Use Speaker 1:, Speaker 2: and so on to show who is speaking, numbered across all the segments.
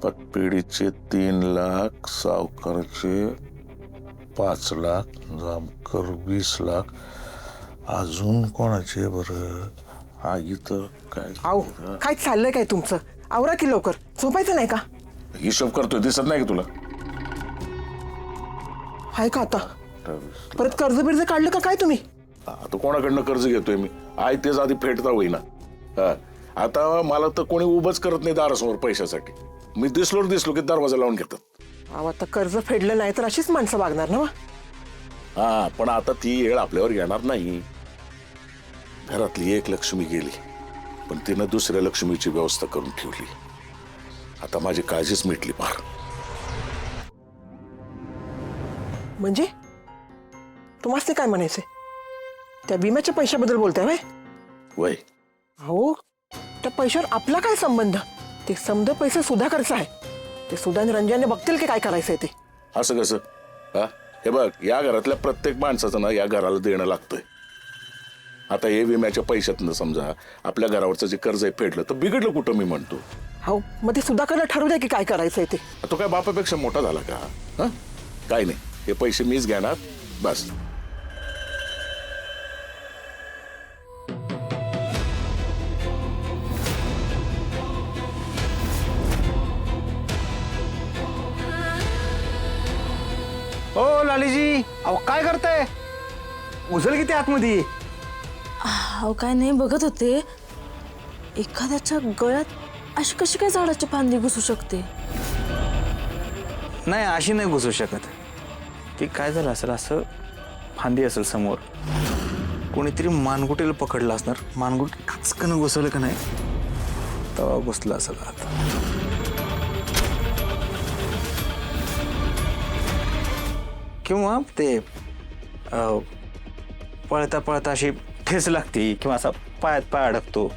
Speaker 1: पतपेढीचे 3 लाख, सावकारचे 5 लाख, जामकर 20 लाख. अजून कोणाचे बरं? आई तर काय
Speaker 2: आहो काय चाललंय काय तुमचं? आवरा की लवकर, झोपायचं नाही का?
Speaker 1: हिशोब करतोय, दिसत नाही का तुला?
Speaker 2: हाय का आता परत कर्ज बिर्ज काढलं का काय तुम्ही?
Speaker 1: आता कोणाकडनं कर्ज घेतोय मी? आई तेच आधी फेडता होईना. आता मला तर कोणी उभंच करत नाही दारासमोर पैशासाठी. मी दिसलो की दरवाजा लावून घेतात.
Speaker 2: अहो आता कर्ज फेडलं नाही तर अशीच माणसं वागणार ना.
Speaker 1: हा, पण आता ती वेळ आपल्यावर येणार नाही. घरातली एक लक्ष्मी गेली, पण तिनं दुसऱ्या लक्ष्मीची व्यवस्था करून ठेवली. आता माझी काळजीच मिटली फार.
Speaker 2: म्हणजे तुम्हाला काय म्हणायचंय? त्या विम्याच्या पैशाबद्दल बोलताय व्हय?
Speaker 1: वय
Speaker 2: अहो त्या पैशावर आपला काय संबंध? ते समजा पैसे सुधाकरचा आहे. ते सुधा आणि रंजनने बघतील की काय करायचंय ते.
Speaker 1: असं कसं? हा, हे बघ, या घरातल्या प्रत्येक माणसाचं ना या घराला देणं लागतंय. आता हे विम्याच्या पैशातनं समजा आपल्या घरावरचं जे कर्ज आहे फेडलं तर बिघडलं कुठं मी म्हणतो.
Speaker 2: हो मग ते सुधाकरला ठरवू द्या की काय करायचंय ते.
Speaker 1: तो काय बापापेक्षा मोठा झाला का? हा, काय नाही, हे पैसे मीच घेणार बस.
Speaker 3: ओ लालीजी, अहो काय करताय? उचल किती आतमध्ये.
Speaker 4: अहो काय नाही बघत होते, एखाद्याच्या गळ्यात अशी कशी काय झाडाची फांदी घुसू शकते?
Speaker 3: नाही, अशी नाही घुसू शकत. ती काय झालं असेल, असं फांदी असेल समोर, कोणीतरी मानगुटीला पकडलं असणार. मानगुटी खचकन घुसवलं का नाही तेव्हा घुसलं असेल आत. किंवा ते पळता पळता अशी ठेच लागते किंवा असा पायात पाय अडकतो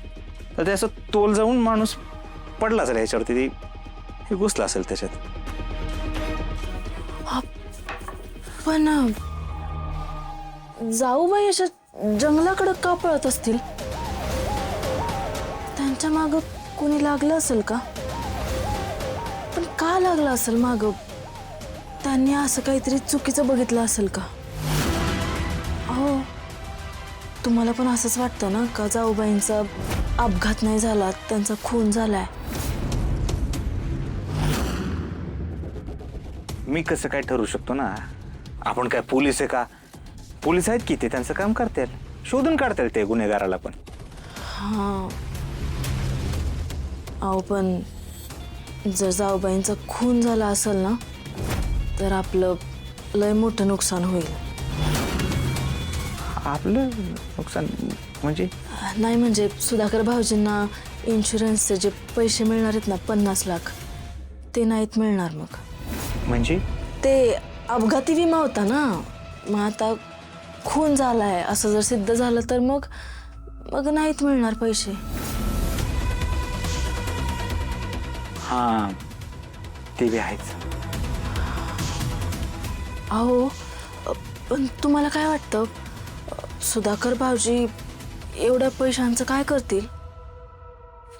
Speaker 3: तर ते असं तोल जाऊन माणूस पडला असेल ह्याच्यावरती, हे घुसलं असेल त्याच्यात.
Speaker 4: पण जाऊबाई अशा जंगलाकडे का पळत असतील? त्यांच्या माग कोणी लागलं असेल का? पण का लागलं असेल माग? त्यांनी असं काहीतरी चुकीचं बघितलं असेल का? हो, तुम्हाला पण असंच वाटतं ना का जाऊबाईंचा अपघात नाही झाला, त्यांचा खून झालाय?
Speaker 3: मी कसं काय ठरवू शकतो ना? आपण काय पोलीस आहे का? पोलीस आहेत की, ते त्यांचं काम करतील, शोधून काढतील ते गुन्हेगाराला. पण
Speaker 4: हां, अहो पण जर जाऊबाईंचा खून झाला असेल ना तर आपलं लय मोठं नुकसान होईल.
Speaker 3: आपलं नुकसान म्हणजे?
Speaker 4: नाही म्हणजे सुधाकर भाऊजींना इन्शुरन्सचे जे पैसे मिळणार आहेत ना 50 लाख, ते नाहीत मिळणार. मग
Speaker 3: म्हणजे
Speaker 4: ते अपघाती विमा होता ना, मग आता खून झालाय असं जर सिद्ध झालं तर मग नाहीत मिळणार पैसे.
Speaker 3: हां, ते बी आहेच.
Speaker 4: अहो पण तुम्हाला काय वाटतं, सुधाकर भाऊजी एवढ्या पैशांचं काय करतील?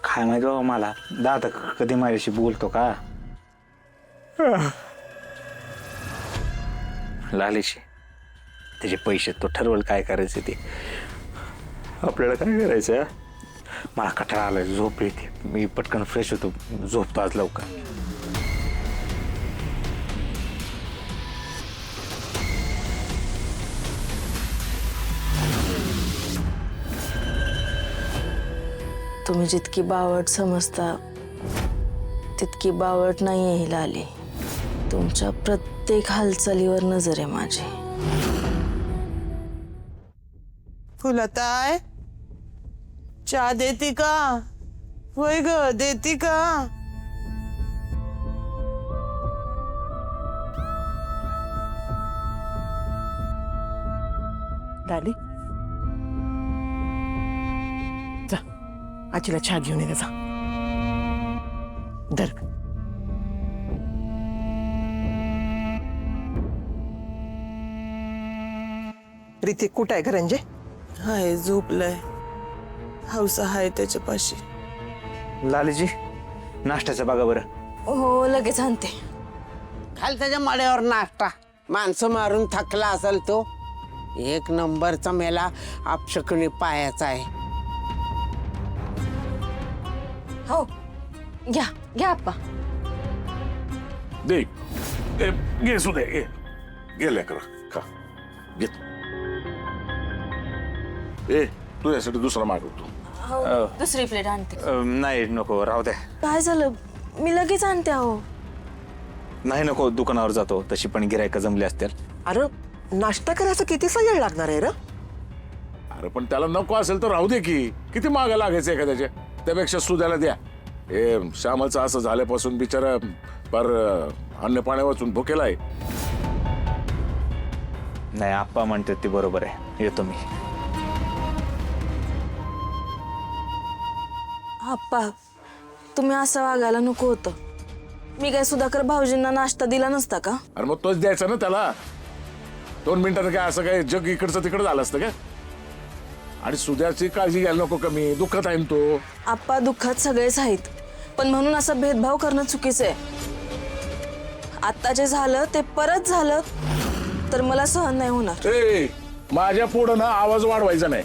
Speaker 3: काय माहिती बाबा मला. दादा कधी माझ्याशी बोलतो का? लालीशी त्याचे पैसे तो ठरवल काय करायचं ते. आपल्याला काय करायचं? मला कंटाळा आलाय, झोप येते. मी पटकन फ्रेश होतो, झोपतो आज लवकर.
Speaker 4: तुम्ही जितकी बावट समजता तितकी बावट नाही आहे ही लाली. तुमच्या प्रत्येक हालचालीवर नजर आहे माझी.
Speaker 5: फुलताय, चहा देती का? होय ग, देती का?
Speaker 2: लाली जा, आजीला चहा घेऊन ये जा. धर. रीती कुठं आहे घरंजे?
Speaker 5: हाय झोपलाय. हौसा हाय त्याच्यापाशी.
Speaker 3: लालीजी नाश्त्याचं बघा बरं,
Speaker 4: हो लगेच आणते.
Speaker 5: घाल त्याच्या माड्यावर नाश्ता. माणसं मारून थकला असेल तो. एक नंबरचा मेला आपशकुनी पायाचा आहे.
Speaker 4: हो घ्या घ्या आप्पा.
Speaker 1: दे घे सुदे घे. घे लेकर खा घे. ए तू यासाठी दुसरा मागवतो.
Speaker 4: हो दुसरी प्लेट आणते.
Speaker 3: नाही नको राहू दे.
Speaker 4: काय झालं? मी लगेच आणते. अहो
Speaker 3: नाही नको, दुकानावर जातो, तशी पण गिरायका जमली असतील.
Speaker 2: अरे नाश्ता करायचा कितीसा वेळ लागणार आहे रे?
Speaker 1: अरे पण त्याला नको असेल तर राहू दे की. किती मागं लागायचं एखाद्याच्या. त्यापेक्षा सुद्याला द्या. हे श्यामलचं असं झाल्यापासून बिचारा पर अन्न पाण्या वाचून भुकेला आहे.
Speaker 3: नाही आप्पा म्हणते ते बरोबर आहे, येतो मी.
Speaker 4: आप्पा तुम्ही असं वागायला नको होतं. मी काय सुधाकर भाऊजींना नाश्ता दिला नसता का?
Speaker 1: अरे मग तोच द्यायचा ना त्याला. 2 मिनिटांनी काय असं काय जग इकडचं तिकडं झालं असतं का? आणि सुद्याची काळजी घ्यायला नको कमी. दुःखात आहे ना तो.
Speaker 4: आप्पा दुःखात सगळेच आहेत, पण म्हणून असं भेदभाव करणं चुकीचं आहे. आता जे झालं ते परत झालं तर मला सहन नाही होणार.
Speaker 1: ए माझ्या पुढं ना आवाज वाढवायचा नाही.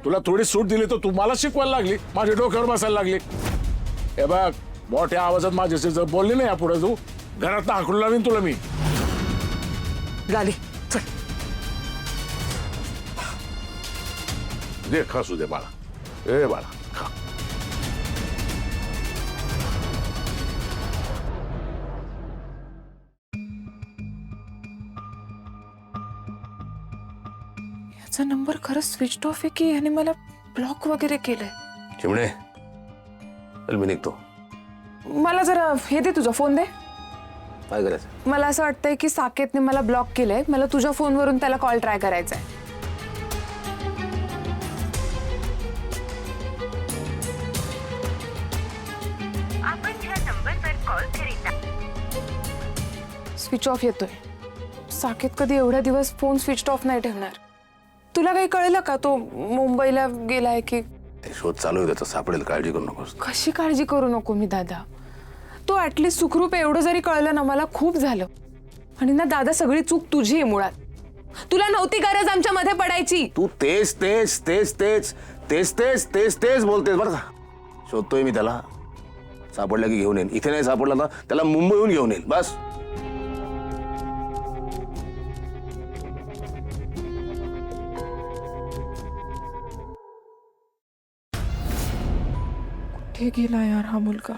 Speaker 1: तुला थोडी सूट दिली तर तू मला शिकवायला लागली. माझ्या डोक्यावर बसायला लागली. हे बघ मोठ्या आवाजात माझ्याशी जर बोलली नाही पुढे तू घरात हाकलून लावीन तुला मी.
Speaker 2: लाली चल.
Speaker 1: दे खा सुदे बाळा. ए बाळा खा.
Speaker 6: याचा नंबर खरंच स्विच ऑफ आहे की याने मला ब्लॉक वगैरे केलंय.
Speaker 7: चिमणे चल मी निघतो.
Speaker 6: मला जरा हे दे, तुझा फोन दे.
Speaker 7: काय करायचं?
Speaker 6: मला असं वाटतंय की साकेतने मला ब्लॉक केलंय. मला तुझ्या फोनवरून त्याला कॉल ट्राय करायचा आहे. स्विच ऑफ येतोय. साकेत कधी एवढ्या दिवस फोन स्विच ऑफ नाही ठेवणार. तुला काही कळलं का तो मुंबईला गेलाय की?
Speaker 7: ते शोध चालू आहे त्याचा, सापडेल, काळजी करू नकोस.
Speaker 6: कशी काळजी करू नको मी दादा. तो ऍटलीस्ट सुखरूप एवढं जरी कळलं ना मला खूप झालं. आणि ना दादा सगळी चूक तुझी आहे मुळात. तुला नव्हती गरज आमच्या मध्ये पडायची.
Speaker 7: तू तेच तेच तेच तेच तेच तेच तेच तेच बोलतेस बरं का. शोधतोय मी त्याला. सापडला की घेऊन येईन. इथे नाही सापडला ना त्याला मुंबईहून घेऊन येईल. बस.
Speaker 6: कुठे गेला यार हा मुलगा?